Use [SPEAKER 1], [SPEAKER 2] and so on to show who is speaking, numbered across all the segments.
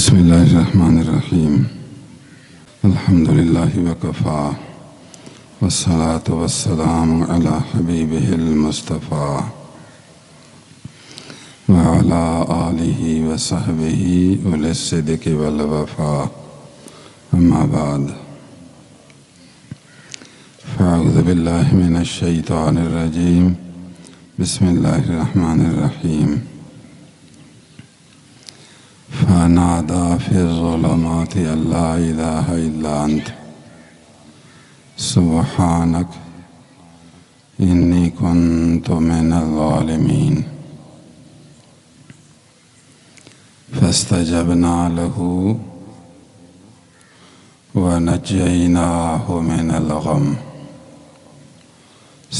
[SPEAKER 1] بسم اللہ الرحمن الرحیم الحمد للہ وکفا والصلاة والسلام علی حبیبہ المصطفیٰ وعلی آلہ وصحبہ اولي الصدق والوفاء اما بعد فاعوذ باللہ من الشیطان الرجیم بسم اللہ الرحمن الرحیم فنادى في الظلمات أن لا إله إلا أنت سبحانك إني كنت من الظالمين فاستجبنا له ونجيناه من الغم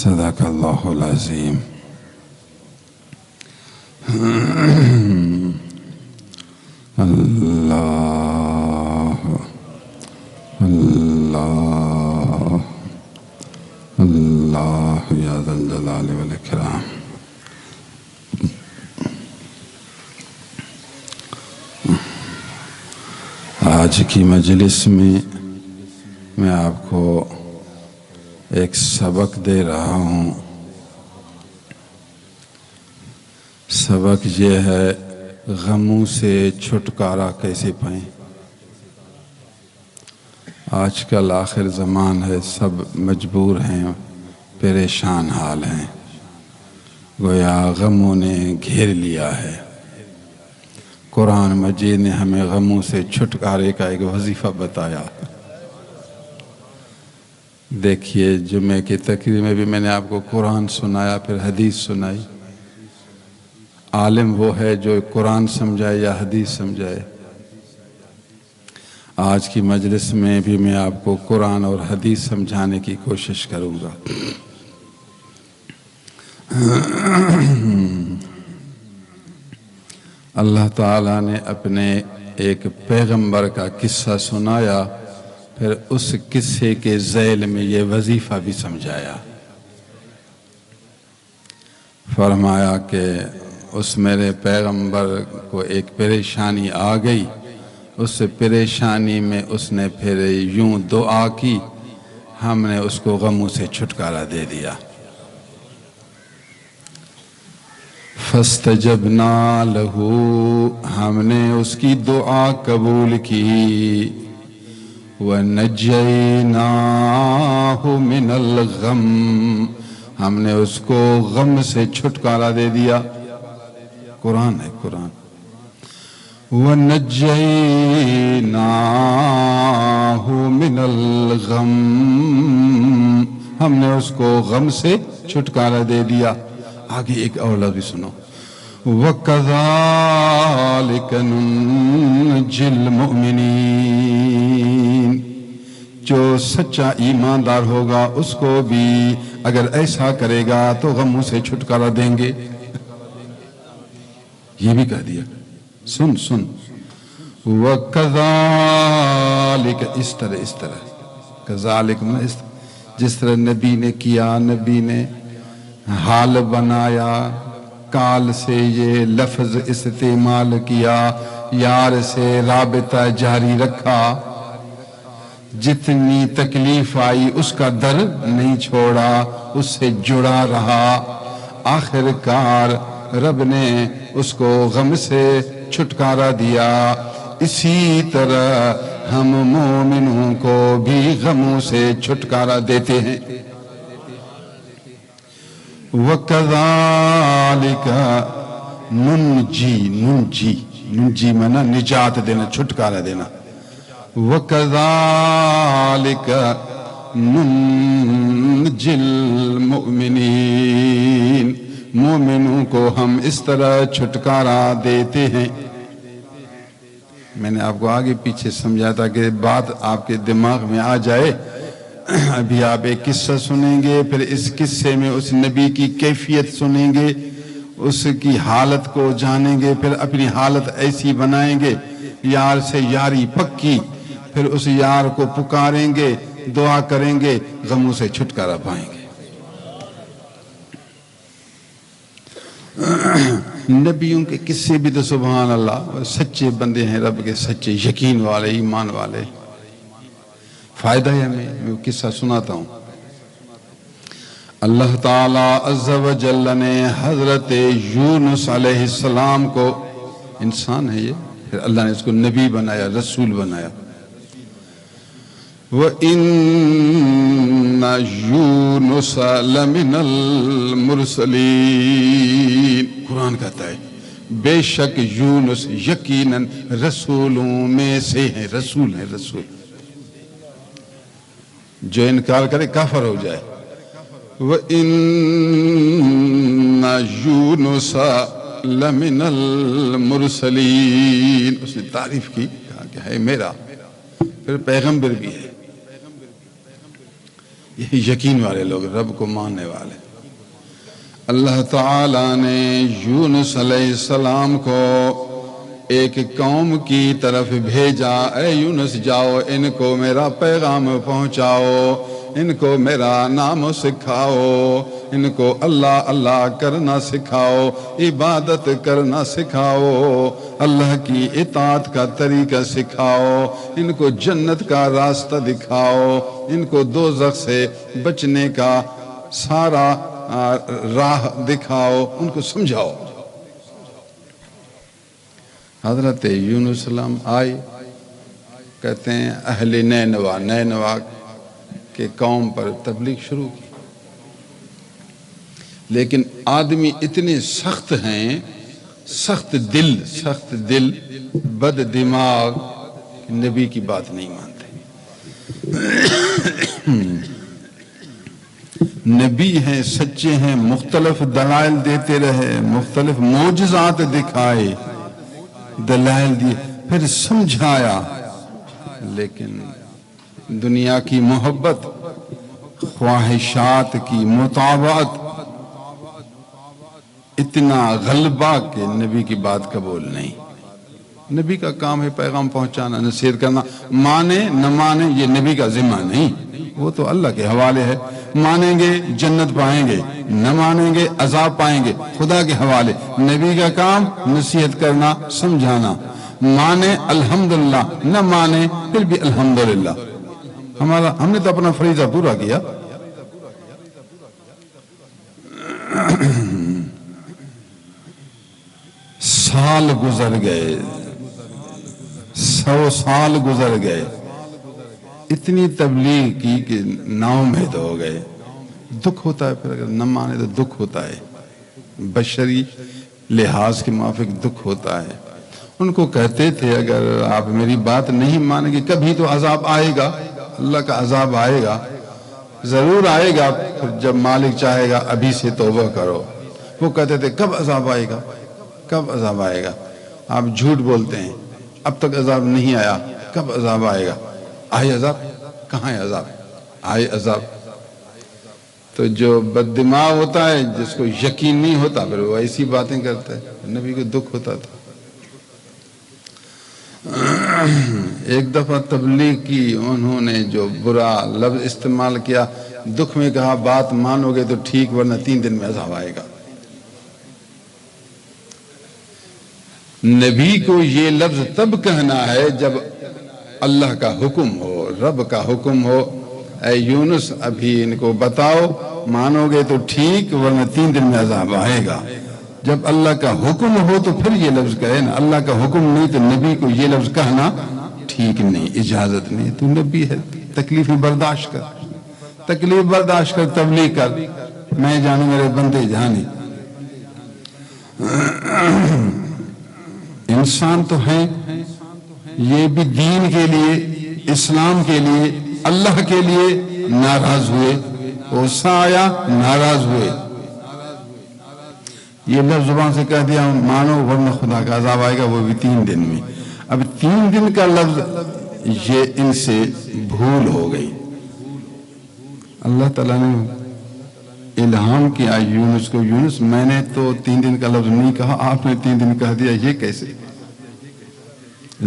[SPEAKER 1] صدق الله العظيم. اللہ اللہ اللہ یا ذا الجلال والاکرام. آج کی مجلس میں آپ کو ایک سبق دے رہا ہوں. سبق یہ ہے غموں سے چھٹکارا کیسے پائیں. آج کل آخر زمان ہے، سب مجبور ہیں، پریشان حال ہیں، گویا غموں نے گھیر لیا ہے. قرآن مجید نے ہمیں غموں سے چھٹکارے کا ایک وظیفہ بتایا. دیکھیے جمعے کی تقریر میں بھی میں نے آپ کو قرآن سنایا، پھر حدیث سنائی. عالم وہ ہے جو قرآن سمجھائے یا حدیث سمجھائے. آج کی مجلس میں بھی میں آپ کو قرآن اور حدیث سمجھانے کی کوشش کروں گا. اللہ تعالیٰ نے اپنے ایک پیغمبر کا قصہ سنایا، پھر اس قصے کے ذیل میں یہ وظیفہ بھی سمجھایا. فرمایا کہ اس میرے پیغمبر کو ایک پریشانی آ گئی. اس پریشانی میں اس نے پھر یوں دعا کی، ہم نے اس کو غموں سے چھٹکارا دے دیا. فاستجبنا له، ہم نے اس کی دعا قبول کی. ونجیناہ من الغم، ہم نے اس کو غم سے چھٹکارا دے دیا. قرآن ہے قرآن. وَنَجَّيْنَاهُ مِنَ الْغَمِّ، ہم نے اس کو غم سے چھٹکارا دے دیا. آگے ایک اور لفظ سنو. وَكَذَلِكَ نُنْجِي الْمُؤْمِنِينَ، جو سچا ایماندار ہوگا اس کو بھی اگر ایسا کرے گا تو غموں سے چھٹکارا دیں گے. یہ بھی کہہ دیا. سن وَكَذَلِكَ، اس طرح کذالک میں جس طرح نبی نے کیا، نبی نے حال بنایا، کال سے یہ لفظ استعمال کیا، یار سے رابطہ جاری رکھا، جتنی تکلیف آئی اس کا در نہیں چھوڑا، اس سے جڑا رہا. آخر کار رب نے اس کو غم سے چھٹکارا دیا. اسی طرح ہم مومنوں کو بھی غموں سے چھٹکارا دیتے ہیں. وَكَذَلِكَ نُنْجِي مانا نجات دینا، چھٹکارا دینا. وَكَذَلِكَ نُنْجِي الْمُؤْمِنِينَ، مومنوں کو ہم اس طرح چھٹکارا دیتے ہیں. میں نے آپ کو آگے پیچھے سمجھا تھا کہ بات آپ کے دماغ میں آ جائے. ابھی آپ ایک قصہ سنیں گے، پھر اس قصے میں اس نبی کی کیفیت سنیں گے، اس کی حالت کو جانیں گے، پھر اپنی حالت ایسی بنائیں گے، یار سے یاری پکی، پھر اس یار کو پکاریں گے، دعا کریں گے، غموں سے چھٹکارا پائیں گے. نبیوں کے قصے بھی تو سبحان اللہ سچے بندے ہیں رب کے، سچے یقین والے ایمان والے. فائدہ ہے میں قصہ سناتا ہوں. اللہ تعالیٰ عز و جل نے حضرت یونس علیہ السلام کو، انسان ہے یہ، پھر اللہ نے اس کو نبی بنایا، رسول بنایا. وَإِنَّ يُونُسَ لَمِنَ الْمُرْسَلِينَ، قرآن کہتا ہے بے شک یونس یقیناً رسولوں میں سے ہیں، رسول ہیں، رسول. جو انکار کرے کافر ہو جائے. وَإِنَّ يُونُسَ لَمِنَ الْمُرْسَلِينَ، اس نے تعریف کی، کہا کہ ہے میرا، پھر پیغمبر بھی ہے. یہ یقین والے لوگ، رب کو ماننے والے. اللہ تعالیٰ نے یونس علیہ السلام کو ایک قوم کی طرف بھیجا، اے یونس جاؤ ان کو میرا پیغام پہنچاؤ، ان کو میرا نام سکھاؤ، ان کو اللہ اللہ کرنا سکھاؤ، عبادت کرنا سکھاؤ، اللہ کی اطاعت کا طریقہ سکھاؤ، ان کو جنت کا راستہ دکھاؤ، ان کو دوزخ سے بچنے کا سارا راہ دکھاؤ، ان کو سمجھاؤ. حضرت یونس السلام آئے، کہتے ہیں اہل نینوا کے قوم پر تبلیغ شروع کی. لیکن آدمی اتنے سخت ہیں، سخت دل بد دماغ، نبی کی بات نہیں مانتے. نبی ہیں، سچے ہیں، مختلف دلائل دیتے رہے، مختلف معجزات دکھائے، دلائل دیے، پھر سمجھایا. لیکن دنیا کی محبت، خواہشات کی مطابقت، اتنا غلبہ کہ نبی کی بات قبول نہیں. نبی کا کام ہے پیغام پہنچانا، نصیحت کرنا. مانے نہ مانے یہ نبی کا ذمہ نہیں، وہ تو اللہ کے حوالے ہے. مانیں گے جنت پائیں گے، نہ مانیں گے عذاب پائیں گے، خدا کے حوالے. نبی کا کام نصیحت کرنا، سمجھانا. مانے الحمدللہ، نہ مانے پھر بھی الحمدللہ. ہم نے تو اپنا فریضہ پورا کیا. سال گزر گئے، 100 سال گزر گئے، اتنی تبلیغ کی کہ ناامید ہو گئے. دکھ ہوتا ہے پھر اگر نہ مانے تو دکھ ہوتا ہے، بشری لحاظ کے موافق دکھ ہوتا ہے. ان کو کہتے تھے اگر آپ میری بات نہیں مانیں گے کبھی تو عذاب آئے گا، اللہ کا عذاب آئے گا، ضرور آئے گا، پھر جب مالک چاہے گا ابھی سے توبہ کرو. وہ کہتے تھے کب عذاب آئے گا، کب عذاب آئے گا، آپ جھوٹ بولتے ہیں، اب تک عذاب نہیں آیا، کب عذاب آئے گا. آئے عذاب، کہاں ہے عذاب، آئے عذاب. تو جو بد دماغ ہوتا ہے، جس کو یقین نہیں ہوتا، پھر وہ ایسی باتیں کرتا ہے. نبی کو دکھ ہوتا تھا. ایک دفعہ تبلیغ کی، انہوں نے جو برا لفظ استعمال کیا، دکھ میں کہا بات مانو گے تو ٹھیک ورنہ 3 دن میں عذاب آئے گا. نبی کو یہ لفظ تب کہنا ہے جب اللہ کا حکم ہو، رب کا حکم ہو، اے یونس ابھی ان کو بتاؤ، مانو گے تو ٹھیک ورنہ 3 دن میں عذاب آئے گا. جب اللہ کا حکم ہو تو پھر یہ لفظ کہے نا. اللہ کا حکم نہیں تو نبی کو یہ لفظ کہنا ٹھیک نہیں، اجازت نہیں. تو نبی ہے، تکلیفیں برداشت کر، تکلیف برداشت کر، تبلیغ کر. میں جانوں میرے بندے جانے. انسان تو ہیں، یہ بھی دین کے لیے، اسلام کے لیے، اللہ کے لیے ناراض ہوئے، غصہ آیا، ناراض ہوئے. یہ لفظ زبان سے کہہ دیا مانو ورنہ خدا کا عذاب آئے گا، وہ بھی 3 دن میں. اب 3 دن کا لفظ یہ ان سے بھول ہو گئی. اللہ تعالیٰ نے الہام کیا یونس کو، یونس میں نے تو 3 دن کا لفظ نہیں کہا، آپ نے 3 دن کہہ دیا، یہ کیسے؟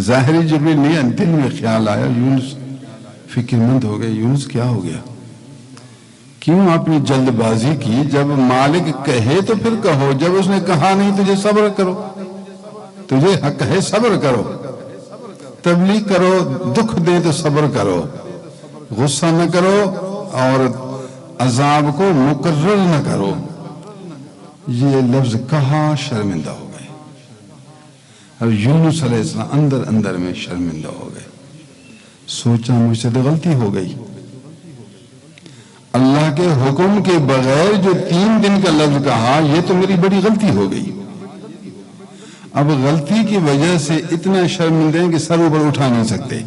[SPEAKER 1] ظاہری جبریل نہیں، دل میں خیال آیا. یونس فکر مند ہو گئے، یونس کیا ہو گیا؟ کیوں اپنی جلد بازی کی؟ جب مالک کہے تو پھر کہو، جب اس نے کہا نہیں تجھے صبر کرو، تجھے حق ہے صبر کرو، تبلیغ کرو، دکھ دے تو صبر کرو، غصہ نہ کرو اور عذاب کو مقرر نہ کرو۔ یہ لفظ کہا شرمندہ ہو گئے، اور یونس علیہ السلام اندر اندر میں شرمندہ ہو گئے، سوچا مجھ سے تو غلطی ہو گئی، اللہ کے حکم کے بغیر جو 3 دن کا لفظ کہا یہ تو میری بڑی غلطی ہو گئی۔ اب غلطی کی وجہ سے اتنا شرمندہ ہیں کہ سر اوپر اٹھا نہیں سکتے۔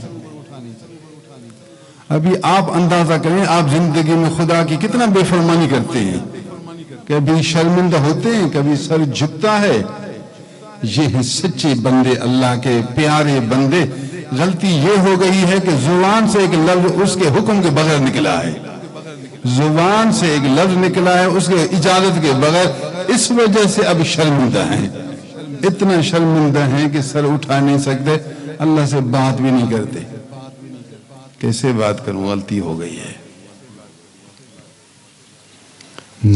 [SPEAKER 1] ابھی آپ اندازہ کریں، آپ زندگی میں خدا کی کتنا بے فرمانی کرتے ہیں، کبھی شرمندہ ہوتے ہیں، کبھی سر جھکتا ہے۔ یہ ہیں سچے بندے، اللہ کے پیارے بندے۔ غلطی یہ ہو گئی ہے کہ زبان سے ایک لفظ اس کے حکم کے بغیر نکلا ہے، زبان سے ایک لفظ نکلا ہے اس کے اجازت کے بغیر، اس وجہ سے اب شرمندہ ہیں، اتنا شرمندہ ہیں کہ سر اٹھا نہیں سکتے، اللہ سے بات بھی نہیں کرتے۔ کیسے بات کروں، غلطی ہو گئی ہے۔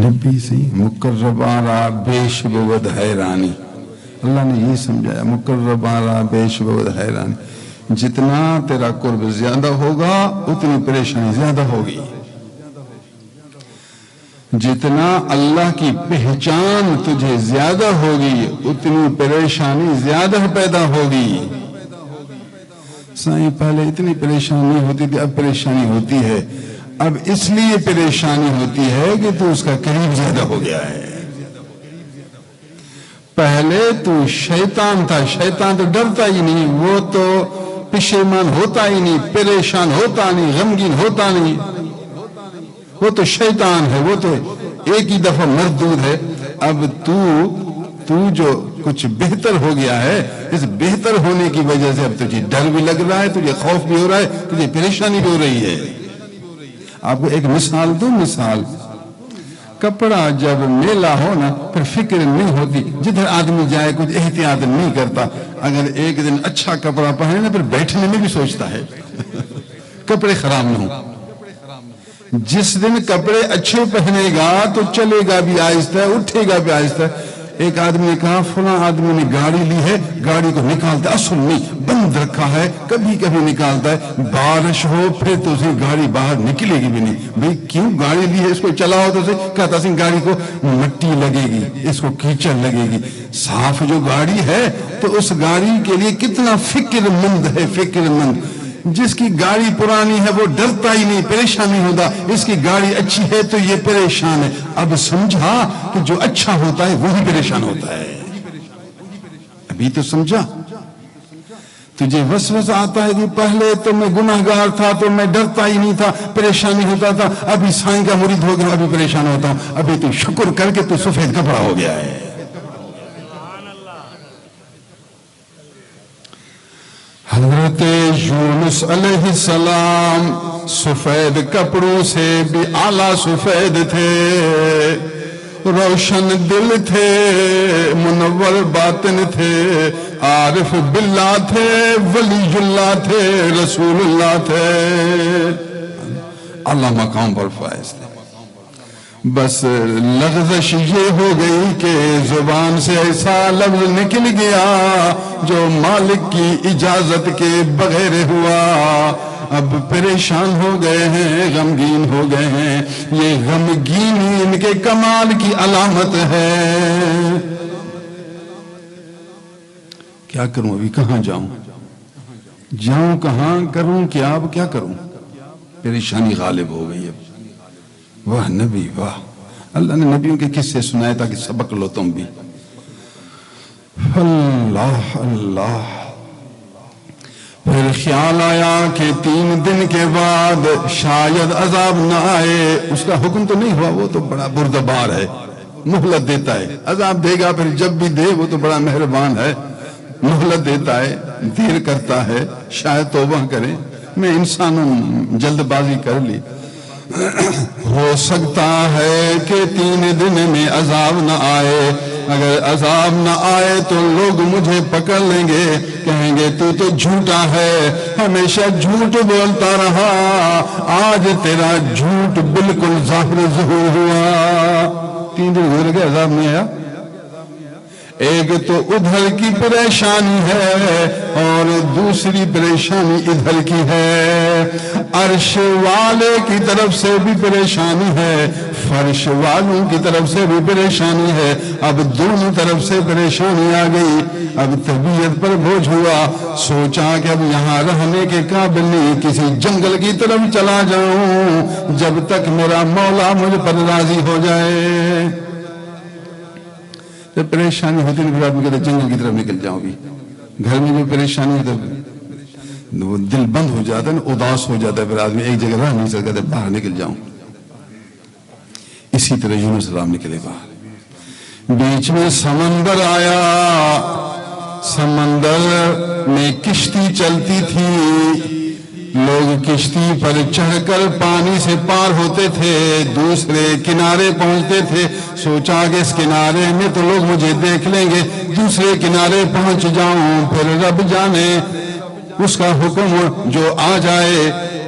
[SPEAKER 1] نبی سے مقرب آرا بیش بود حیرانی، اللہ نے یہ سمجھایا، مقرب آرا بیش بود حیرانی، جتنا تیرا قرب زیادہ ہوگا اتنی پریشانی زیادہ ہوگی، جتنا اللہ کی پہچان تجھے زیادہ ہوگی اتنی پریشانی زیادہ پیدا ہوگی۔ سائیں پہلے اتنی پریشانی نہیں ہوتی تھی، اب پریشانی ہوتی ہے۔ اب اس لیے پریشانی ہوتی ہے کہ تو اس کا قریب زیادہ ہو گیا ہے۔ پہلے تو شیطان تھا، شیطان تو ڈرتا ہی نہیں، وہ تو پشیمان ہوتا ہی نہیں، پریشان ہوتا نہیں، غمگین ہوتا نہیں، وہ تو شیطان ہے، وہ تو ایک ہی دفعہ مردود ہے۔ اب تو جو کچھ بہتر ہو گیا ہے، اس بہتر ہونے کی وجہ سے اب تجھے ڈر بھی لگ رہا ہے، تجھے خوف بھی ہو رہا ہے، تجھے پریشانی بھی ہو رہی ہے۔ آپ کو ایک مثال دوں، مثال، کپڑا جب میلا ہو نا پھر فکر نہیں ہوتی، جدھر آدمی جائے کچھ احتیاط نہیں کرتا، اگر ایک دن اچھا کپڑا پہنے نا پھر بیٹھنے میں بھی سوچتا ہے کپڑے خراب نہ ہوں۔ جس دن کپڑے اچھے پہنے گا تو چلے گا بھی آہستہ، اٹھے گا بھی آہستہ۔ ایک آدمی نے کہا فلاں آدمی نے گاڑی لی ہے، گاڑی کو نکالتا ہے، اصل نہیں بند رکھا ہے، کبھی کبھی نکالتا ہے، بارش ہو پھر تو اسے گاڑی باہر نکلے گی بھی نہیں۔ بھئی کیوں گاڑی لی ہے، اس کو چلاؤ تو اسے کہتا ہے گاڑی کو مٹی لگے گی، اس کو کیچڑ لگے گی۔ صاف جو گاڑی ہے تو اس گاڑی کے لیے کتنا فکر مند ہے، فکر مند۔ جس کی گاڑی پرانی ہے وہ ڈرتا ہی نہیں، پریشان نہیں ہوتا، اس کی گاڑی اچھی ہے تو یہ پریشان ہے۔ اب سمجھا کہ جو اچھا ہوتا ہے وہی پریشان ہوتا ہے، ابھی تو سمجھا۔ تجھے وسوسہ آتا ہے کہ پہلے تو میں گناہگار تھا تو میں ڈرتا ہی نہیں تھا، پریشانی ہوتا تھا، ابھی سائیں کا مرید ہو گیا ابھی پریشان ہوتا ہوں۔ ابھی تو شکر کر کے تو سفید کپڑا ہو گیا ہے۔ حضرت یونس علیہ السلام سفید کپڑوں سے بھی اعلیٰ سفید تھے، روشن دل تھے، منور باطن تھے، عارف باللہ تھے، ولی اللہ تھے، رسول اللہ تھے، اعلیٰ مقام پر فائز تھے۔ بس لغزش یہ ہو گئی کہ زبان سے ایسا لفظ نکل گیا جو مالک کی اجازت کے بغیر ہوا۔ اب پریشان ہو گئے ہیں، غمگین ہو گئے ہیں۔ یہ غمگینی ان کے کمال کی علامت ہے۔ کیا کروں، ابھی کہاں جاؤں کہاں کروں، کیا اب کیا کروں؟ پریشانی غالب ہو گئی۔ اب واہ نبی واہ، اللہ نے نبیوں کے قصے سنائے تاکہ سبق لو تم بھی۔ اللہ اللہ۔ پھر خیال آیا کہ 3 دن کے بعد شاید عذاب نہ آئے۔ اس کا حکم تو نہیں ہوا، وہ تو بڑا بردبار ہے، مہلت دیتا ہے، عذاب دے گا پھر جب بھی دے، وہ تو بڑا مہربان ہے، مہلت دیتا ہے، دیر کرتا ہے، شاید توبہ کریں۔ میں انسان ہوں، جلد بازی کر لی۔ ہو سکتا ہے کہ 3 دن میں عذاب نہ آئے، اگر عذاب نہ آئے تو لوگ مجھے پکڑ لیں گے، کہیں گے تو جھوٹا ہے، ہمیشہ جھوٹ بولتا رہا، آج تیرا جھوٹ بالکل ظاہر ظہور ہوا۔ 3 دن گزر گئے، عذاب نہیں آیا۔ ایک تو ادھر کی پریشانی ہے اور دوسری پریشانی ادھر کی ہے، عرش والے کی طرف سے بھی پریشانی ہے، فرش والوں کی طرف سے بھی پریشانی ہے، اب دونوں طرف سے پریشانی آ گئی۔ اب طبیعت پر بوجھ ہوا، سوچا کہ اب یہاں رہنے کے قابل نہیں، کسی جنگل کی طرف چلا جاؤں جب تک میرا مولا مجھ پر راضی ہو جائے۔ جب پریشانی ہوتی ہے پھر آدمی کہتا ہے جنگل کی طرف نکل جاؤں بھی، گھر میں جو پریشانی ہوتی ہے وہ دل بند ہو جاتا ہے نا، اداس ہو جاتا ہے، پھر آدمی ایک جگہ رہ نہیں سکتا، باہر نکل جاؤں۔ اسی طرح یونس علیہ السلام نکلے باہر، بیچ میں سمندر آیا، سمندر میں کشتی چلتی تھی، لوگ کشتی پر چڑھ کر پانی سے پار ہوتے تھے، دوسرے کنارے پہنچتے تھے، سوچا کہ اس کنارے میں تو لوگ مجھے دیکھ لیں گے، دوسرے کنارے پہنچ جاؤں، پھر رب جانے اس کا حکم جو آ جائے،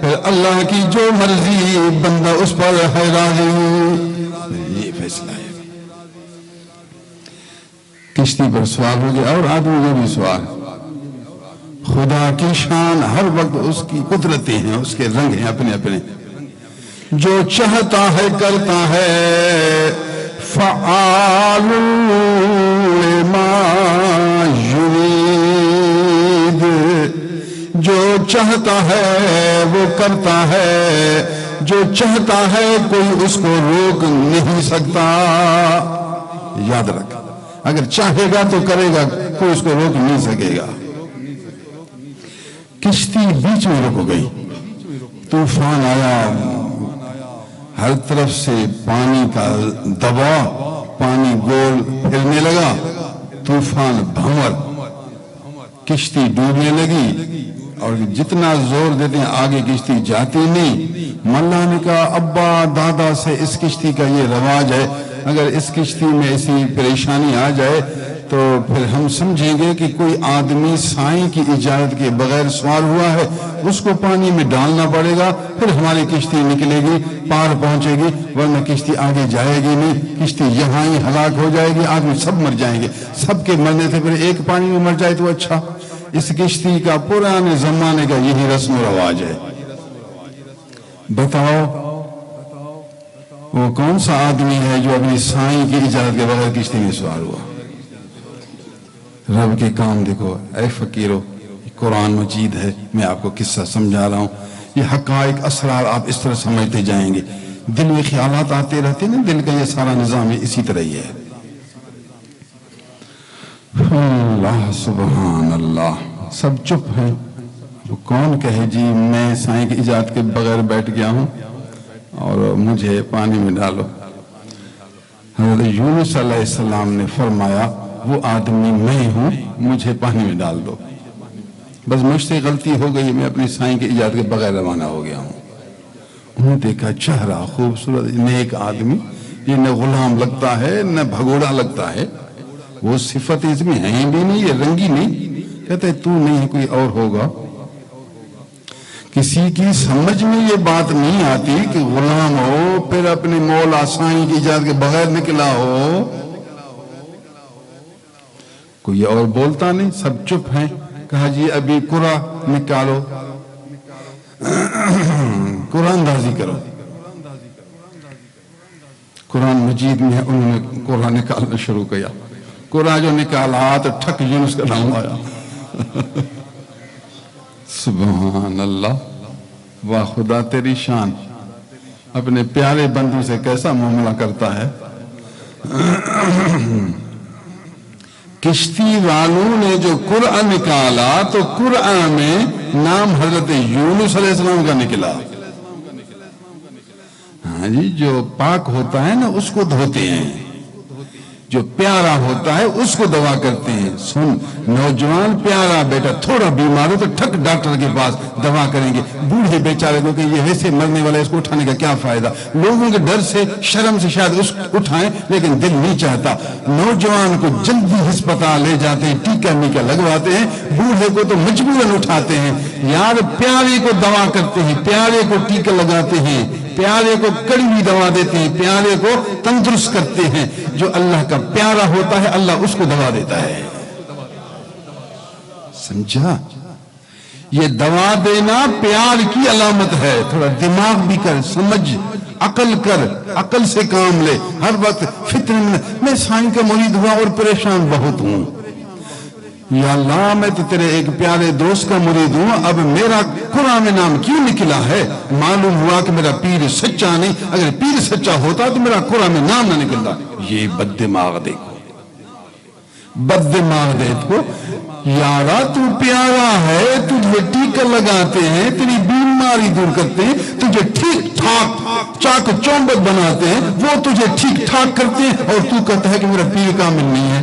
[SPEAKER 1] پھر اللہ کی جو مرضی، بندہ اس پر ہے راضی۔ یہ فیصلہ ہے۔ کشتی پر سوار ہو گیا اور آدمی کو بھی سوار۔ خدا کی شان ہر وقت اس کی قدرتیں ہیں، اس کے رنگ ہیں اپنے اپنے، جو چاہتا ہے کرتا ہے، فعال لما یرید، جو چاہتا ہے وہ کرتا ہے، جو چاہتا ہے کوئی اس کو روک نہیں سکتا۔ یاد رکھ، اگر چاہے گا تو کرے گا، کوئی اس کو روک نہیں سکے گا۔ کشتی بیچ میں رک گئی، طوفان آیا، ہر طرف سے پانی کا دباؤ، پانی گول پھرنے لگا، طوفان بھنور، کشتی ڈوبنے لگی، اور جتنا زور دیتے ہیں آگے کشتی جاتی نہیں۔ ملا نے کہا ابا دادا سے اس کشتی کا یہ رواج ہے، اگر اس کشتی میں ایسی پریشانی آ جائے تو پھر ہم سمجھیں گے کہ کوئی آدمی سائیں کی اجازت کے بغیر سوار ہوا ہے، اس کو پانی میں ڈالنا پڑے گا، پھر ہماری کشتی نکلے گی، پار پہنچے گی، ورنہ کشتی آگے جائے گی نہیں، کشتی یہاں ہی ہلاک ہو جائے گی، آدمی سب مر جائیں گے۔ سب کے مرنے سے پھر ایک پانی میں مر جائے تو اچھا۔ اس کشتی کا پرانے زمانے کا یہی رسم و رواج ہے۔ بتاؤ وہ کون سا آدمی ہے جو اپنی سائیں کی اجازت کے بغیر کشتی میں سوار ہوا؟ رب کے کام دیکھو۔ اے فقیرو، قرآن مجید ہے، میں آپ کو قصہ سمجھا رہا ہوں، یہ حقائق اسرار آپ اس طرح سمجھتے جائیں گے۔ دل میں خیالات آتے رہتے ہیں نا، دل کا یہ سارا نظام ہے، اسی طرح ہی ہے۔ اللہ سبحان اللہ، سب چپ ہیں۔ وہ کون کہے جی میں سائیں کی اجازت کے بغیر بیٹھ گیا ہوں اور مجھے پانی میں ڈالو؟ حضرت یونس علیہ السلام نے فرمایا وہ آدمی میں ہوں، مجھے پانی میں ڈال دو، بس مجھ سے غلطی ہو گئی، میں اپنی سائیں کی اجازت کے بغیر روانہ ہو گیا ہوں۔ انہوں نے دیکھا چہرہ خوبصورت نیک آدمی، یہ نہ غلام لگتا ہے نہ بھگوڑا لگتا ہے، وہ صفت اس میں ہیں بھی نہیں، یہ رنگی نہیں، کہتے تو نہیں کوئی اور ہوگا۔ کسی کی سمجھ میں یہ بات نہیں آتی کہ غلام ہو پھر اپنے مولا سائیں کی اجازت کے بغیر نکلا ہو۔ کوئی اور بولتا نہیں، سب چپ ہیں۔ کہا جی ابھی قرآن نکالو، قرآن اندازی کرو۔ قرآن مجید میں انہوں نے قرآن نکالنا شروع کیا، قرآن جو نکالا تو ٹھک یونس کا نام آیا۔ سبحان اللہ، واہ خدا تیری شان، اپنے پیارے بندوں سے کیسا معاملہ کرتا ہے۔ کشتی والوں نے جو قرآن نکالا تو قرآن میں نام حضرت یونس علیہ السلام کا نکلا۔ ہاں جی، جو پاک ہوتا ہے نا اس کو دھوتے ہیں، جو پیارا ہوتا ہے اس کو دوا کرتے ہیں. سن نوجوان پیارا بیٹا تھوڑا بیمار ہو تو ٹھک ڈاکٹر کے پاس دوا کریں گے. بوڑھے بیچارے کو کہ یہ ویسے مرنے والا ہے، اس کو اٹھانے کا کیا فائدہ. لوگوں کے ڈر سے شرم سے شاید اس کو اٹھائیں لیکن دل نہیں چاہتا. نوجوان کو جلدی ہسپتال لے جاتے ہیں، ٹیکا میکا لگواتے ہیں. بوڑھے کو تو مجبوراً اٹھاتے ہیں. یار پیارے کو دوا کرتے ہیں، پیارے کو ٹیکا لگاتے ہیں، پیارے کو کڑوی دوا دیتے ہیں، پیارے کو تندرست کرتے ہیں. جو اللہ کا پیارا ہوتا ہے اللہ اس کو دوا دیتا ہے. سمجھا؟ یہ دوا دینا پیار کی علامت ہے. تھوڑا دماغ بھی کر، سمجھ، عقل کر، عقل سے کام لے. ہر وقت فتنے میں سائن کا مرید ہوا اور پریشان بہت ہوں. یا اللہ میں تو تیرے ایک پیارے دوست کا مرید ہوں، اب میرا قرآن میں نام کیوں نکلا ہے؟ معلوم ہوا کہ میرا پیر سچا نہیں. اگر پیر سچا ہوتا تو میرا قرآن میں نام نہ نکلتا. یہ بد دماغ دیکھو، بد دماغ دیکھو. یارا تو پیارا ہے، تجھے ٹیکا لگاتے ہیں، تیری بیماری دور کرتے ہیں، تجھے ٹھیک ٹھاک چاک چومبت بناتے ہیں، وہ تجھے ٹھیک ٹھاک کرتے ہیں اور تو کہتا ہے کہ میرا پیر کامل نہیں ہے.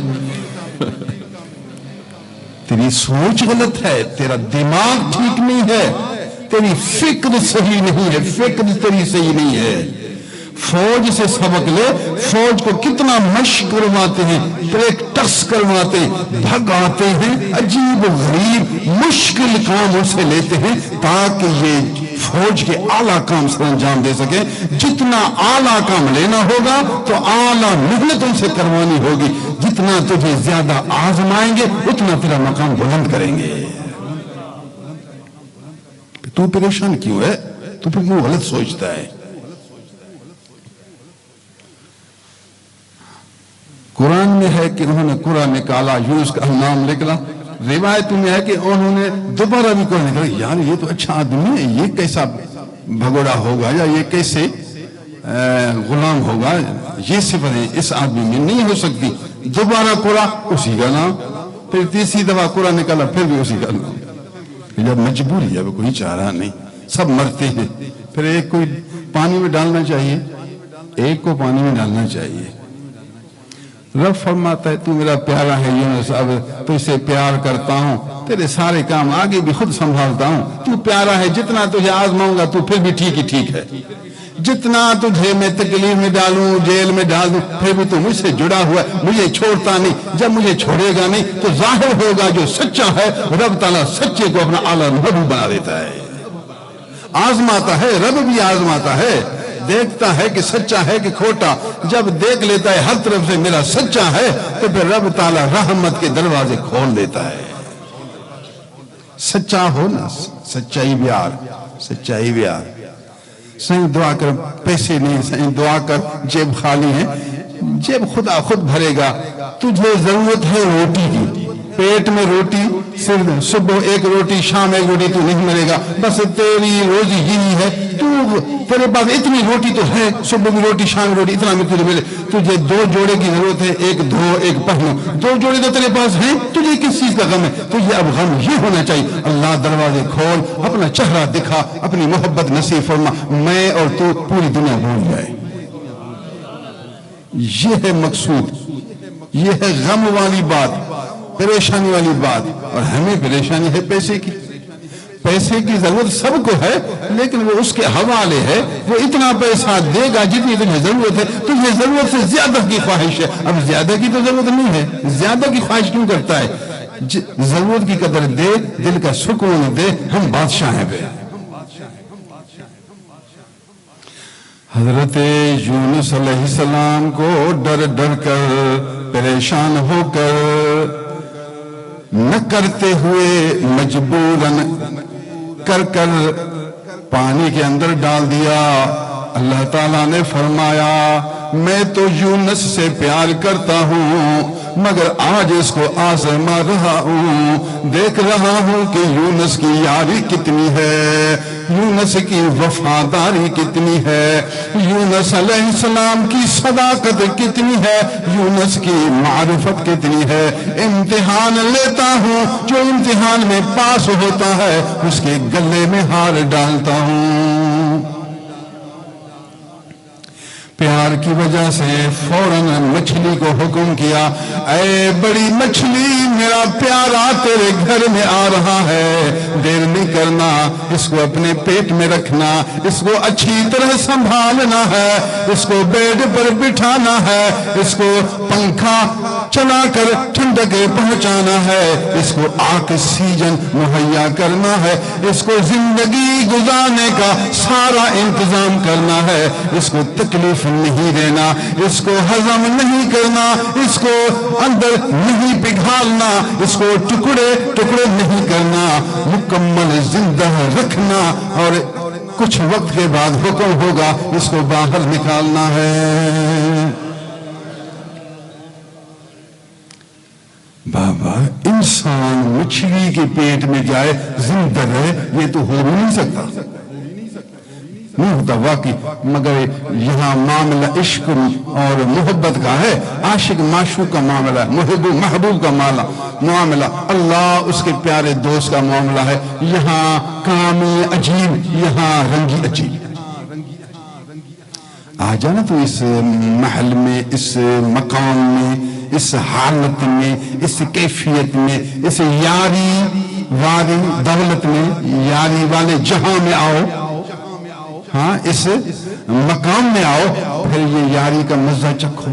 [SPEAKER 1] تیری سوچ غلط ہے، تیرا دماغ ٹھیک نہیں ہے، تیری فکر صحیح نہیں ہے، فکر تیری صحیح نہیں ہے. فوج سے سبق لے. فوج کو کتنا مشق کرواتے ہیں، پریکٹس کرواتے ہیں، بھگاتے ہیں، عجیب و غریب مشکل کام ان سے لیتے ہیں تاکہ یہ فوج کے اعلیٰ کام سر انجام دے سکیں. جتنا اعلیٰ کام لینا ہوگا تو اعلیٰ محنت ان سے کروانی ہوگی. جتنا تجھے زیادہ آزمائیں گے اتنا تیرا مقام بلند کریں گے. تو پریشان کیوں ہے؟ تو پھر کیوں غلط سوچتا ہے؟ قرآن میں ہے کہ انہوں نے قرآن نکالا، یونس کا نام نکلا. روایت میں ہے کہ انہوں نے دوبارہ بھی قرآن نکالا. یار یہ تو اچھا آدمی ہے، یہ کیسا بھگوڑا ہوگا یا یہ کیسے غلام ہوگا، یہ صفتیں اس آدمی میں نہیں ہو سکتی. دوبارہ قرآن اسی کا نام، پھر تیسری دفعہ قرآن نکالا پھر بھی اسی کا نام. جب مجبوری ہے کوئی چارہ نہیں، سب مرتے ہیں. پھر ایک کو پانی میں ڈالنا چاہیے، ایک کو پانی میں ڈالنا چاہیے. رب فرماتا ہے تو میرا پیارا ہے یونس، اب تو اسے پیار کرتا ہوں، تیرے سارے کام آگے بھی خود سنبھالتا ہوں. تو پیارا ہے، جتنا تجھے آزماؤں گا تو پھر بھی ٹھیک ہی ٹھیک ہے. جتنا تجھے میں تکلیف میں ڈالوں، جیل میں ڈال دوں، پھر بھی تو مجھ سے جڑا ہوا ہے، مجھے چھوڑتا نہیں. جب مجھے چھوڑے گا نہیں تو ظاہر ہوگا جو سچا ہے. رب تعالیٰ سچے کو اپنا اعلیٰ محبوب بنا دیتا ہے. آزماتا ہے، رب بھی آزماتا ہے، دیکھتا ہے کہ سچا ہے کہ کھوٹا. جب دیکھ لیتا ہے ہر طرف سے میرا سچا ہے تو پھر رب تعالیٰ رحمت کے دروازے کھول دیتا ہے. سچا ہو نا، سچائی بیار، سچائی بیار. صحیح دعا کر، پیسے نہیں، صحیح دعا کر، جیب خالی ہے، جیب خدا خود بھرے گا. تجھے ضرورت ہے روٹی کی، پیٹ میں روٹی، صرف صبح ایک روٹی شام ایک روٹی تو نہیں ملے گا. بس تیری روزی یہی ہے، تیرے پاس اتنی روٹی تو ہے، صبح بھی روٹی شام روٹی، اتنا میں تجھے ملے. تجھے 2 جوڑے کی ضرورت ہے، ایک دھو ایک پہنو. 2 جوڑے تو تیرے پاس ہیں، تجھے کس چیز کا غم ہے؟ تجھے اب غم یہ ہونا چاہیے اللہ دروازے کھول، اپنا چہرہ دکھا، اپنی محبت نصیب فرما، میں اور تو پوری دنیا بھول جائے. یہ ہے مقصود، یہ ہے غم والی بات، پریشانی والی بات. اور ہمیں پریشانی ہے پیسے کی. پیسے کی ضرورت سب کو ہے لیکن وہ اس کے حوالے ہے. وہ اتنا پیسہ دے گا جتنی تجھے ضرورت ہے. تجھے ضرورت سے زیادہ کی خواہش ہے، اب زیادہ کی تو ضرورت نہیں ہے. زیادہ کی خواہش کیوں کرتا ہے؟ ضرورت کی قدر دے، دل کا سکون دے. ہم بادشاہ ہیں بے. حضرت یونس علیہ السلام کو ڈر ڈر کر، پریشان ہو کر، نہ کرتے ہوئے مجبوراً کر کر پانی کے اندر ڈال دیا. اللہ تعالیٰ نے فرمایا میں تو یونس سے پیار کرتا ہوں مگر آج اس کو آزما رہا ہوں، دیکھ رہا ہوں کہ یونس کی یاری کتنی ہے، یونس کی وفاداری کتنی ہے، یونس علیہ السلام کی صداقت کتنی ہے، یونس کی معرفت کتنی ہے. امتحان لیتا ہوں، جو امتحان میں پاس ہوتا ہے اس کے گلے میں ہار ڈالتا ہوں. پیار کی وجہ سے فوراً مچھلی کو حکم کیا، اے بڑی مچھلی، میرا پیارا تیرے گھر میں آ رہا ہے، دیر نہیں کرنا، اس کو اپنے پیٹ میں رکھنا، اس کو اچھی طرح سنبھالنا ہے، اس کو بیڈ پر بٹھانا ہے، اس کو پنکھا چلا کر ٹھنڈک پہنچانا ہے، اس کو آکسیجن مہیا کرنا ہے، اس کو زندگی گزارنے کا سارا انتظام کرنا ہے، اس کو تکلیف نہیں دینا، اس کو ہضم نہیں کرنا، اس کو اندر نہیں پگھالنا، اس کو ٹکڑے ٹکڑے نہیں کرنا، مکمل زندہ رکھنا، اور کچھ وقت کے بعد حکم ہوگا اس کو باہر نکالنا ہے۔ بابا انسان مچھلی کے پیٹ میں جائے زندہ رہے، یہ تو ہو نہیں سکتا، نہیں ہوتا واقعی، مگر یہاں معاملہ عشق اور محبت کا ہے، عاشق معشوق کا معاملہ ہے، محب محبوب کا معاملہ، اللہ اس کے پیارے دوست کا معاملہ ہے، یہاں کام عجیب، یہاں رنگی عجیب۔ آ جانا تو اس محل میں، اس مقام میں، اس حالت میں، اس کیفیت میں، اس یاری والی دولت میں، یاری والے جہاں میں آؤ، ہاں اس مقام میں آؤ، پھر یہ یاری کا مزہ چکھو۔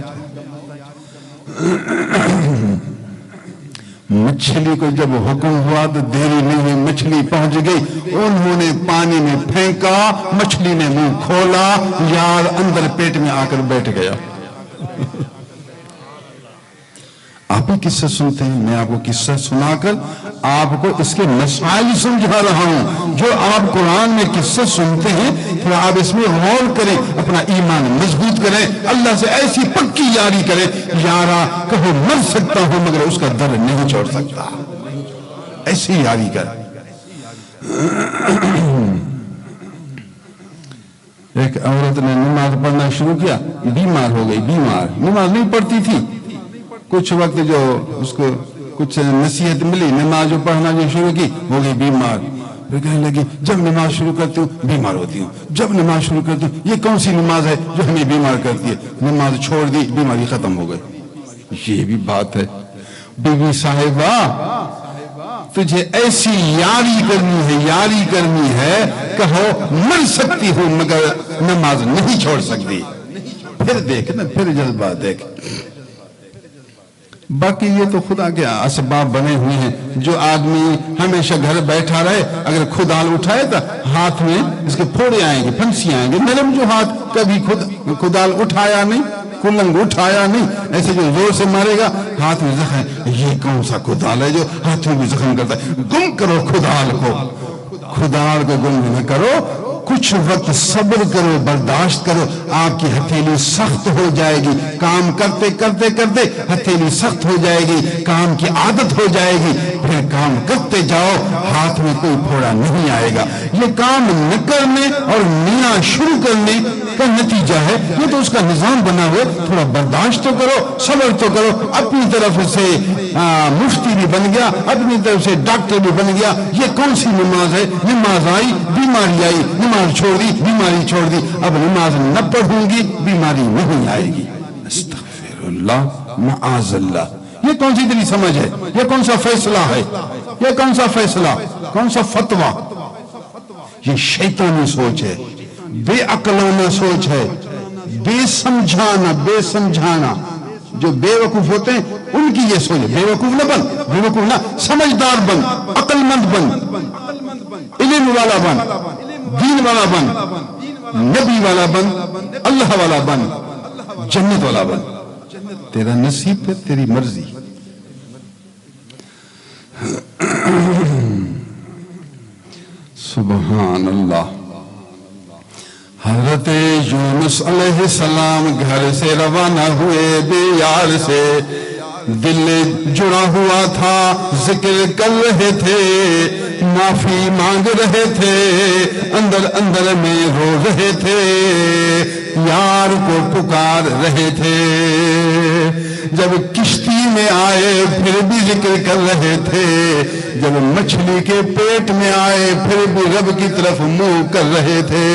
[SPEAKER 1] مچھلی کو جب حکم ہوا تو دیری نہیں ہوئی، مچھلی پہنچ گئی، انہوں نے پانی میں پھینکا، مچھلی نے منہ کھولا، یار اندر پیٹ میں آ کر بیٹھ گیا۔ آپ ہی قصہ سنتے ہیں، میں آپ کو قصہ سنا کر آپ کو اس کے مسائل سمجھا رہا ہوں۔ جو آپ قرآن میں قصہ سنتے ہیں پھر آپ اس میں غور کریں، اپنا ایمان مضبوط کریں، اللہ سے ایسی پکی یاری کریں، یارا کہو مر سکتا ہوں مگر اس کا در نہیں چھوڑ سکتا، ایسی یاری کر۔ ایک عورت نے نماز پڑھنا شروع کیا، بیمار ہو گئی، نماز نہیں پڑھتی تھی، کچھ وقت جو اس کو کچھ نصیحت ملی، نماز جو پڑھنا جو شروع کی، ہو گئی بیمار، پھر کہنے لگی جب نماز شروع کرتی ہوں بیمار ہوتی ہوں، جب نماز شروع کرتی ہوں، یہ کون سی نماز ہے جو ہمیں بیمار کرتی ہے؟ نماز چھوڑ دی، بیماری ختم ہو گئی۔ یہ بھی بات ہے، بی بی صاحبہ تجھے ایسی یاری کرنی ہے، کہو مر سکتی ہوں مگر نماز نہیں چھوڑ سکتی، پھر دیکھ نا، پھر جذبات دیکھ۔ باقی یہ تو خدا کے اسباب بنے ہوئے ہیں، جو آدمی ہمیشہ گھر بیٹھا رہے، اگر خدال اٹھائے تو ہاتھ میں اس کے پھوڑے آئیں گے، پھنسی آئیں گے، نرم جو ہاتھ، کبھی خدال اٹھایا نہیں، کلنگ اٹھایا نہیں، ایسے جو زور سے مارے گا ہاتھ میں زخم، یہ کون سا خدال ہے جو ہاتھ میں بھی زخم کرتا ہے؟ گم کرو خدال کو گم نہ کرو، کچھ وقت صبر کرو، برداشت کرو، آپ کی ہتھیلی سخت ہو جائے گی، کام کرتے کرتے کرتے ہتھیلی سخت ہو جائے گی، کام کی عادت ہو جائے گی، پھر کام کرتے جاؤ، ہاتھ میں کوئی پھوڑا نہیں آئے گا۔ یہ کام نہ کرنے اور نیا شروع کرنے کا نتیجہ ہے، یہ تو اس کا نظام بنا ہوا، تھوڑا برداشت تو کرو، صبر تو کرو، اپنی طرف سے مفتی بھی بن گیا، اپنی طرف سے ڈاکٹر بھی بن گیا، یہ کون سی نماز ہے؟ نماز آئی، بیماری آئی، نماز چھوڑ دی، بیماری چھوڑ دی، اب نماز نہ پڑھوں گی، بیماری نہیں آئے گی۔ استغفر اللہ، معاذ اللہ، یہ کون سی تیری سمجھ ہے؟ یہ کون سا فیصلہ ہے؟ یہ کون سا فیصلہ، کون سا فتویٰ؟ یہ شیطانی سوچ ہے، بے عقلانہ سوچ ہے، بے سمجھانا، جو بے وقوف ہوتے ہیں ان کی یہ سوچ ہے۔ بے وقوف نہ بن، بے وقوف نہ، سمجھدار بن، عقل مند بن، علم والا بن، دین والا بن، نبی والا بن، اللہ والا بن، جنت والا بن، تیرا نصیب پہ تیری مرضی۔ سبحان اللہ۔ حضرت یونس علیہ السلام گھر سے روانہ ہوئے بے یار سے، دل جڑا ہوا تھا، ذکر کر رہے تھے، معافی مانگ رہے تھے، اندر میں رو رہے تھے، یار کو پکار رہے تھے۔ جب کشتی میں آئے پھر بھی ذکر کر رہے تھے، جب مچھلی کے پیٹ میں آئے پھر بھی رب کی طرف منہ کر رہے تھے۔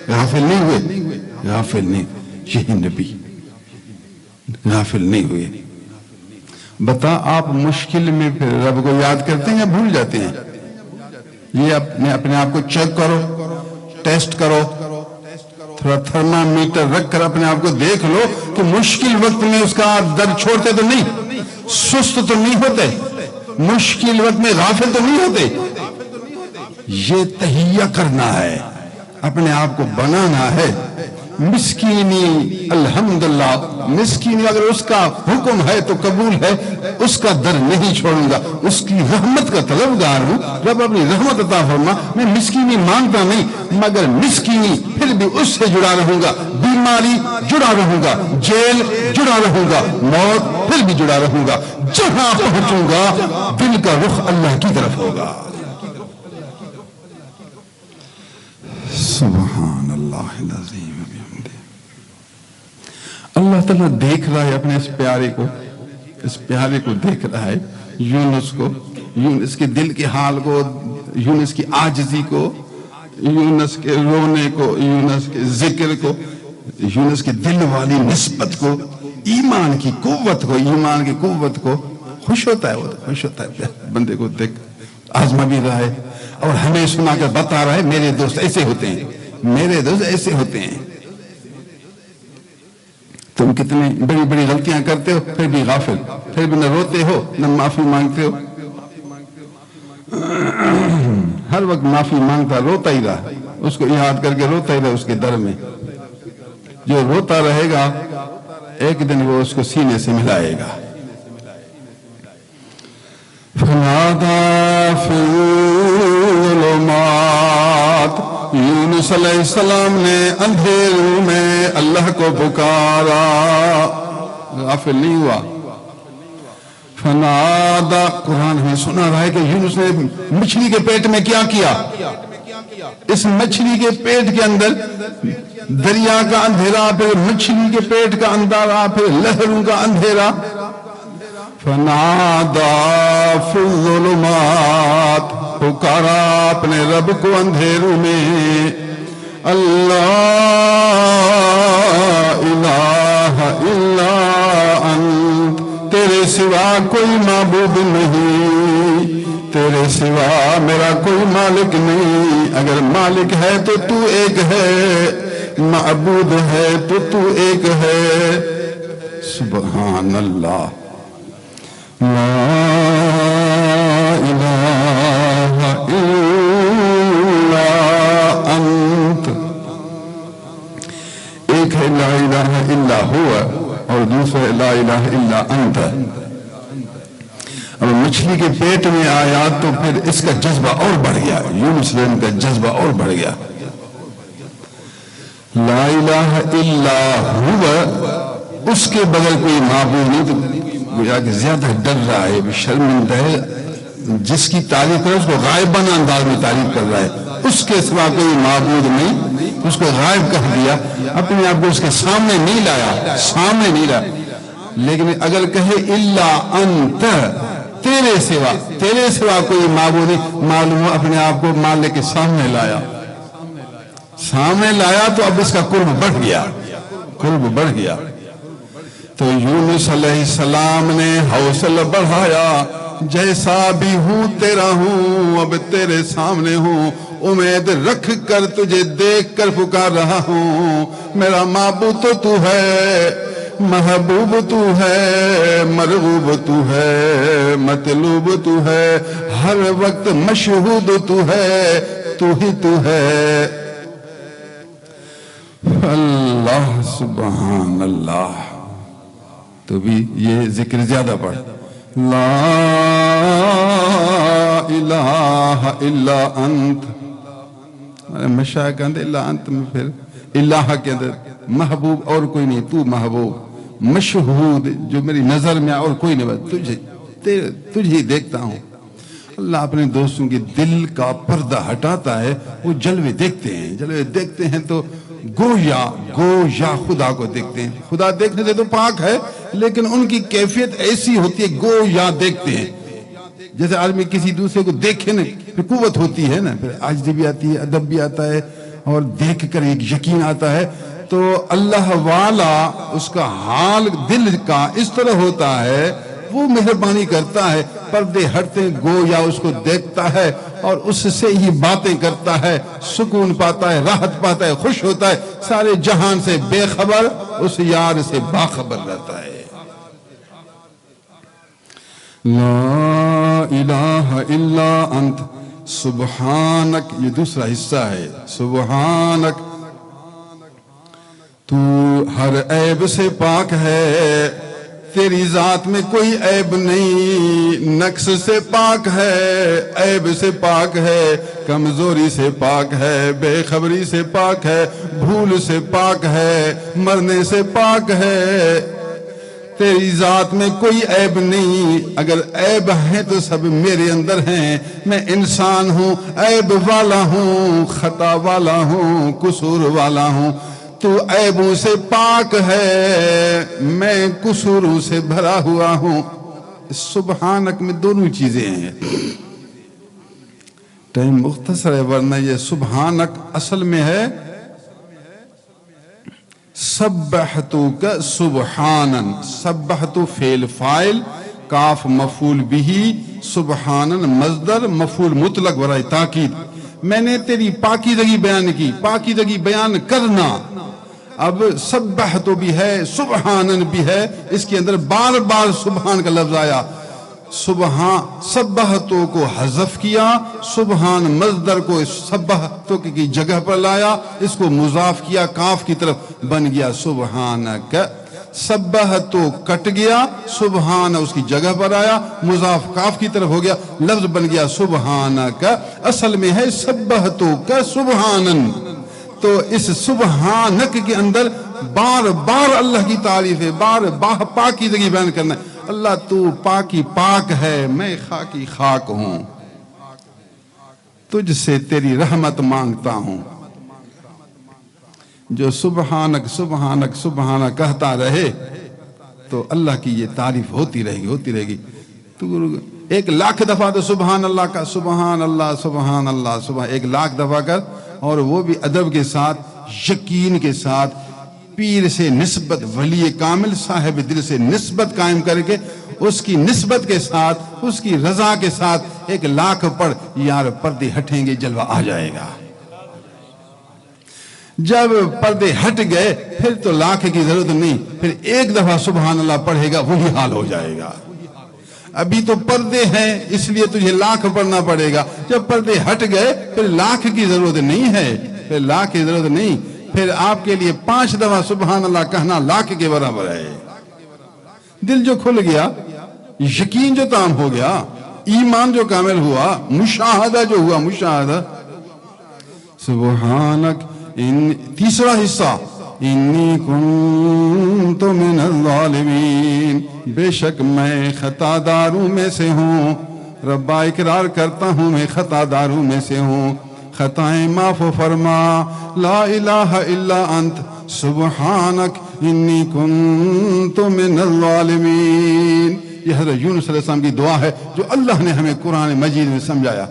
[SPEAKER 1] غافل نہیں ہوئے، غافل نہیں، یہی نبی غافل نہیں ہوئے۔ بتا آپ مشکل میں پھر رب کو یاد کرتے ہیں یا بھول جاتے ہیں؟ یہ اپنے آپ کو چیک کرو، ٹیسٹ کرو، تھوڑا تھرمامیٹر رکھ کر اپنے آپ کو دیکھ لو کہ مشکل وقت میں اس کا درد چھوڑتے تو نہیں، سست تو نہیں ہوتے، مشکل وقت میں غافل تو نہیں ہوتے۔ یہ تہیہ کرنا ہے، اپنے آپ کو بنانا ہے۔ مسکینی الحمدللہ، مسکینی اگر اس کا حکم ہے تو قبول ہے، اس کا در نہیں چھوڑوں گا، اس کی رحمت کا طلبگار ہوں۔ رب اپنی رحمت عطا فرما، میں مسکینی مانگتا نہیں، مگر مسکینی پھر بھی اس سے جڑا رہوں گا، بیماری جڑا رہوں گا، جیل جڑا رہوں گا، موت پھر بھی جڑا رہوں گا۔ جہاں پہنچوں گا دل کا رخ اللہ کی طرف ہوگا۔ سبحان اللہ العظیم۔ اللہ تعالیٰ دیکھ رہا ہے اپنے اس پیارے کو دیکھ رہا ہے، یونس کو، یونس کے دل کے حال کو، یونس کی عاجزی کو، یونس کے رونے کو، یونس کے ذکر کو، یونس کے دل والی نسبت کو، ایمان کی قوت کو خوش ہوتا ہے، وہ خوش ہوتا ہے بندے کو دیکھ، آزما بھی رہا ہے اور ہمیں سنا کر بتا رہا ہے میرے دوست ایسے ہوتے ہیں، میرے دوست ایسے ہوتے ہیں۔ تم کتنی بڑی بڑی غلطیاں کرتے ہو پھر بھی غافل، پھر بھی نہ روتے ہو نہ معافی مانگتے ہو، ہر وقت معافی مانگتا روتا ہی رہا، اس کو یاد کر کے روتا ہی رہا۔ اس کے در میں جو روتا رہے گا ایک دن وہ اس کو سینے سے ملائے گا۔ فنادى في الظلمات، یونس علیہ السلام نے اندھیروں میں اللہ کو پکارا، غافل نہیں ہوا۔ فنادى، قرآن ہمیں سنا رہا ہے کہ یونس نے مچھلی کے پیٹ میں کیا کیا، اس مچھلی کے پیٹ کے اندر دریا کا اندھیرا، پھر مچھلی کے پیٹ کا اندھیرا، پھر لہروں کا اندھیرا۔ فنادى في الظلمات، پکارا اپنے رب کو اندھیروں میں، اللہ الہ الا انت، تیرے سوا کوئی معبود نہیں، تیرے سوا میرا کوئی مالک نہیں، اگر مالک ہے تو تو ایک ہے، معبود ہے تو ایک ہے۔ سبحان اللہ، لا الہ الا انت، ایک ہے لا الہ الا ہوا اور دوسرا لا الہ الا انت۔ اب مچھلی کے پیٹ میں آیا تو پھر اس کا جذبہ اور بڑھ گیا، یونس کا جذبہ اور بڑھ گیا۔ لا الہ الا ہوا، اس کے بغیر کوئی معبود نہیں، تو گویا کہ زیادہ ڈر رہا ہے، شرمندہ ہے، جس کی تعریف کر رہا ہے اس کو غائبانہ انداز میں تعریف کر رہا ہے، اس کے سوا کوئی معبود نہیں، اس کو غائب کر دیا، اپنے آپ کو اس کے سامنے نہیں لایا۔ لیکن اگر کہے الا انت، تیرے سوا کوئی معبود نہیں، معلوم ہو اپنے آپ کو مالک کے سامنے لایا تو اب اس کا قرب بڑھ گیا۔ تو یونس علیہ السلام نے حوصلہ بڑھایا، جیسا بھی ہوں تیرا ہوں، اب تیرے سامنے ہوں، امید رکھ کر تجھے دیکھ کر پکار رہا ہوں، میرا معبود تو تو ہے، محبوب تو ہے، مرغوب تو ہے، مطلوب تو ہے، ہر وقت مشہود تو ہے، تو ہی تو ہے۔ اللہ سبحان اللہ، تو بھی یہ ذکر زیادہ پڑھ، لا الہ الا انت، مشاہد کے اندر الا انت میں پھر الہ کے اندر محبوب اور کوئی نہیں، تو محبوب، مشہود جو میری نظر میں اور کوئی نہیں، تجھے دیکھتا ہوں۔ اللہ اپنے دوستوں کے دل کا پردہ ہٹاتا ہے، وہ جلوے دیکھتے ہیں تو گویا خدا کو دیکھتے ہیں۔ خدا دیکھنے سے تو پاک ہے، لیکن ان کی کیفیت ایسی ہوتی ہے گویا دیکھتے ہیں، جیسے آدمی کسی دوسرے کو دیکھے نا پھر قوت ہوتی ہے نا، پھر عاجزی بھی آتی ہے، ادب بھی آتا ہے، اور دیکھ کر ایک یقین آتا ہے، تو اللہ والا اس کا حال دل کا اس طرح ہوتا ہے، وہ مہربانی کرتا ہے، پردے ہٹتے گویا اس کو دیکھتا ہے اور اس سے ہی باتیں کرتا ہے، سکون پاتا ہے، راحت پاتا ہے، خوش ہوتا ہے، سارے جہان سے بے خبر اس یار سے باخبر رہتا ہے۔ لا الہ الا انت سبحانک، یہ دوسرا حصہ ہے، سبحانک تو ہر عیب سے پاک ہے، تیری ذات میں کوئی عیب نہیں، نقص سے پاک ہے، عیب سے پاک ہے، کمزوری سے پاک ہے، بے خبری سے پاک ہے، بھول سے پاک ہے، مرنے سے پاک ہے، تیری ذات میں کوئی عیب نہیں، اگر عیب ہیں تو سب میرے اندر ہیں، میں انسان ہوں، عیب والا ہوں، خطا والا ہوں، قصور والا ہوں، تو عیبوں سے پاک ہے، میں قصوروں سے بھرا ہوا ہوں۔ سبحانک میں دونوں چیزیں ہیں، ٹائم مختصر ہے ورنہ یہ سبحانک اصل میں ہے سبحتک سبحانن، سبحت فعل فاعل، کاف مفعول بھی، سبحانن مصدر مفعول مطلق برائے تاکید، میں نے تیری پاکیزگی بیان کی، پاکیزگی بیان کرنا، اب سبحت بھی ہے سبحانن بھی ہے، اس کے اندر بار بار سبحان کا لفظ آیا، سبحان سبحتو کو حذف کیا، سبحان مصدر کو سبحتو کی جگہ پر لایا، اس کو مضاف کیا، کاف کی طرف بن گیا سبحانک، سبحتو کٹ گیا، سبحان اس کی جگہ پر آیا، مضاف کاف کی طرف ہو گیا، لفظ بن گیا سبحانک، اصل میں ہے سبحتو کا سبحانن، تو اس سبحانک کے اندر بار بار اللہ کی تعریف ہے، بار بار پاکیزگی بیان کرنا ہے، اللہ تو پاکی پاک ہے، میں خاکی خاک ہوں، تجھ سے تیری رحمت مانگتا ہوں، جو سبحانک سبحانک سبحانک کہتا رہے تو اللہ کی یہ تعریف ہوتی رہے گی، ہوتی رہے گی، تو 1,00,000 دفعہ تو سبحان اللہ کا، سبحان اللہ سبحان اللہ سبحان، 1,00,000 دفعہ کر، اور وہ بھی ادب کے ساتھ، یقین کے ساتھ، پیر سے نسبت، ولی کامل صاحب دل سے نسبت قائم کر کے، اس کی نسبت کے ساتھ، اس کی رضا کے ساتھ 1,00,000 پڑھ، یار پردے ہٹیں گے، جلوہ آ جائے گا۔ جب پردے ہٹ گئے پھر تو 1,00,000 کی ضرورت نہیں، پھر 1 دفعہ سبحان اللہ پڑھے گا وہی حال ہو جائے گا۔ ابھی تو پردے ہیں اس لیے تجھے 1,00,000 پڑھنا پڑے گا، جب پردے ہٹ گئے پھر 1,00,000 کی ضرورت نہیں ہے، پھر 1,00,000 کی ضرورت نہیں، پھر آپ کے لیے 5 دفعہ سبحان اللہ کہنا 1,00,000 کے برابر ہے۔ دل جو کھل گیا، یقین جو تام ہو گیا، ایمان جو کامل ہوا، مشاہدہ جو ہوا، مشاہدہ، سبحانک، تیسرا حصہ، انی کنت من الظالمین، بے شک میں خطا داروں میں سے ہوں، ربا اقرار کرتا ہوں میں خطا داروں میں سے ہوں، خطائیں معاف فرما، لا الہ الا انت سبحانک انی کنت من الظالمین۔ یہ حضرت یونس صلی اللہ علیہ وسلم کی دعا ہے جو اللہ نے ہمیں قرآن مجید میں سمجھایا،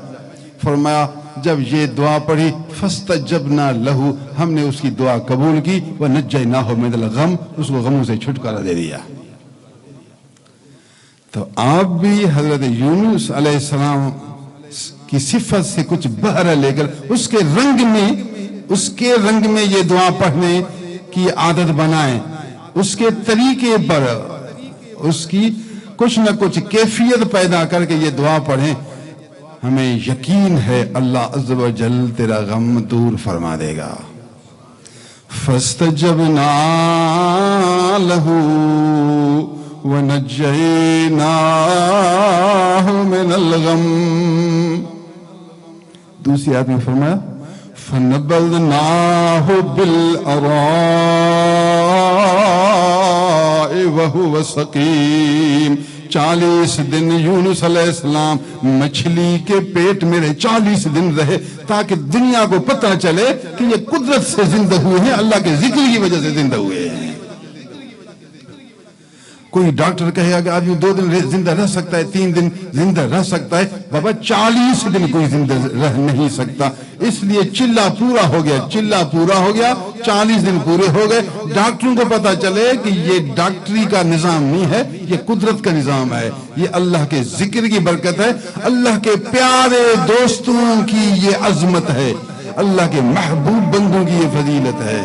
[SPEAKER 1] فرمایا جب یہ دعا پڑھی فاستجبنا لہو، ہم نے اس کی دعا قبول کی، وَنَجَّيْنَاهُ مِنَ الْغَمِّ، اس کو غموں سے چھٹکارا دے دیا۔ تو آپ بھی حضرت یونس علیہ السلام کی صفت سے کچھ بہرہ لے کر اس کے رنگ میں یہ دعا پڑھنے کی عادت بنائیں، اس کے طریقے پر اس کی کچھ نہ کچھ کیفیت پیدا کر کے یہ دعا پڑھیں، ہمیں یقین ہے اللہ عز و جل تیرا غم دور فرما دے گا۔ فاستجبنا له ونجيناه من الغم، دوسری آیت میں فرمایا فنبذناه بالعراء وهو سقيم، 40 دن یونس علیہ السلام مچھلی کے پیٹ میں رہے، 40 دن رہے تاکہ دنیا کو پتہ چلے کہ یہ قدرت سے زندہ ہوئے ہیں، اللہ کے ذکر کی وجہ سے زندہ ہوئے ہیں۔ کوئی ڈاکٹر کہے گا کہ آدمی 2 دن زندہ رہ سکتا ہے، 3 دن زندہ رہ سکتا ہے، بابا 40 دن کوئی زندہ رہ نہیں سکتا. اس لیے چلہ پورا ہو گیا، چلہ پورا ہو گیا، 40 دن پورے ہو گئے. ڈاکٹروں کو پتا چلے کہ یہ ڈاکٹری کا نظام نہیں ہے، یہ قدرت کا نظام ہے، یہ اللہ کے ذکر کی برکت ہے، اللہ کے پیارے دوستوں کی یہ عظمت ہے، اللہ کے محبوب بندوں کی یہ فضیلت ہے.